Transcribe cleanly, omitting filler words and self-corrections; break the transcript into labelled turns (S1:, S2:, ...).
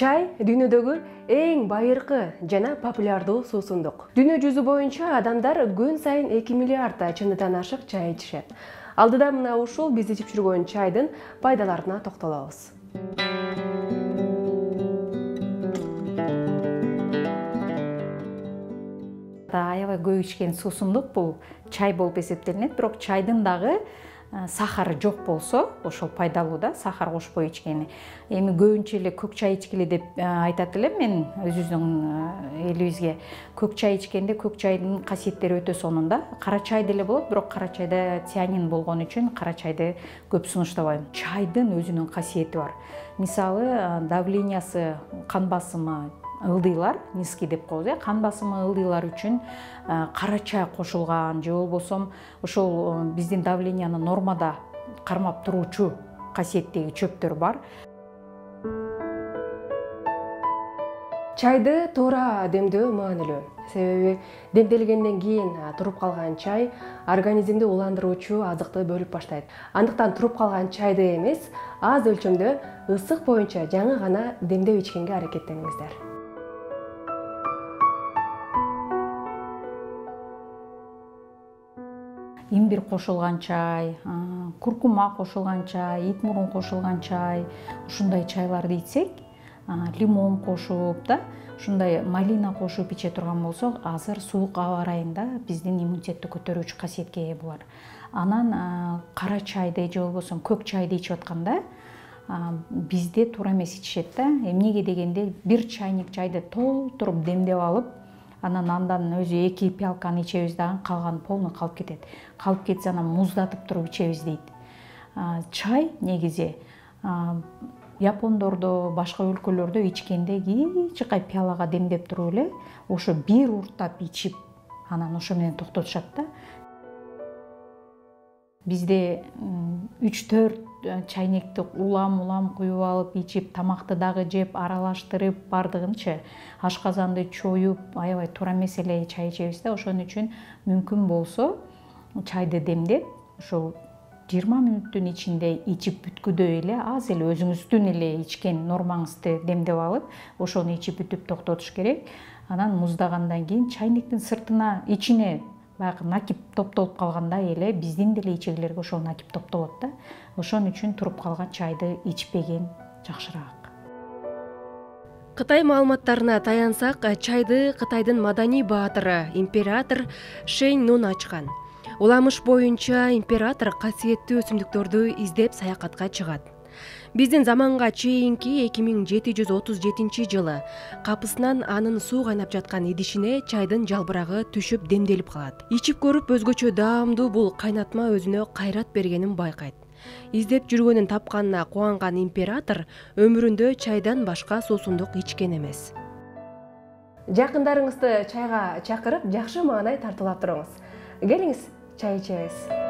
S1: Чай дүйнөдөгү эң байыркы жана популярдуу суусундук. Дүйнө жүзү боюнча адамдар күн сайын 2 миллиард чыныдан ашык чай ичишет. Алдыда мына ушул биз ичип жүргөн чайдын пайдаларына токтолобуз.
S2: Аябай көп ичкен суусундук бул чай болуп эсептелинет, бирок чайдын дагы сахары жок болсо, ошол пайдалуу да, сахар кошпой ичкени. Эми көбүнчө эле көк чай ичкиле деп айтат элем мен өзүбүздүн элибизге. Көк чай ичкенде көк чайдын касиеттери өтө сонун да. Кара чай деле болот, бирок кара чайда цианин болгон үчүн кара чайды көп сунуштабайм. Чайдын өзүнүн касиети бар. Мисалы, давлениясы, кан басымы ылдыйлар, низкий деп коебуз, кан басымы ылдыйлар үчүн кара чай кошулган же болбосо ошол биздин давленияны нормада кармап туруучу касиеттеги чөптөр бар.
S1: Чайды туура демдөө маанилүү. Себеби демделгенден кийин туруп калган чай организмди уландыруучу азыкты бөлүп баштайт. Андыктан туруп калган чайды эмес, аз өлчөмдө ысык боюнча жаңы гана демдеп ичкенге аракеттениңиздер.
S2: Имбир кошулган чай, куркума кошулган чай, ит мурун кошулган чай, ушундай чайларды ичсек, лимон кошуп да, ушундай малина кошуп иче турган болсок, азыр суук аба ырайында биздин иммунитетти көтөрүүчү касиетке ээ булар. Анан кара чайды же болбосо көк чайды ичип атканда бизде туура эмес ичишет да. Эмнеге дегенде, бир чайник чайды толтуруп демдеп алып, андан өзү 2 пиалканы ичебиз дагы, калган полный калып кетет. Калып кетсе анан муздатып туруп ичебиз дейт. Чай негизи япондордо, башка өлкөлөрдө ичкенде кичикай пиалага демдеп туруп эле, ошо бир урттап ичип, анан ошо менен токтотушат да. Бизде 3-4 чайникти улам куюп алып ичип, тамакты дагы жеп, аралаштырып, бардыгынча ашказанды чоюп, аябай туура эмес эле чай ичебиз да. Ошон үчүн мүмкүн болсо чайды демдеп, ошол 20 мүнөттүн ичинде ичип бүткүдөй эле, аз эле өзүңүздүн эле ичкен нормаңызды демдеп алып, ошону ичип бүтүп токтотуш керек. Анан муздагандан кийин чайниктин сыртына, ичине баягы накип топтолуп калгандай эле биздин деле ичегилерге ошол накип топтолот да. Ошон үчүн туруп калган чайды ичпеген жакшыраак.
S1: Кытай маалыматтарына таянсак, чайды Кытайдын маданий баатыры император Шэнь Нун ачкан. Уламыш боюнча император касиеттүү өсүмдүктөрдү издеп саякатка чыгат. Биздин заманга чейинки 2737 жылы капысынан анын суу кайнап жаткан идишине чайдын жалбырагы түшүп демделип калат. Ичип көрүп өзгөчө даамдуу бул кайнатма өзүнө кайрат бергенин байкайт. Издеп жүргөнүн тапканына кубанган император өмүрүндө чайдан башка суусундук ичкен эмес. Жакындарыңызды чайга чакырып, жакшы маанай тартуулап туруңуз. Келиңиз, чай ичебиз.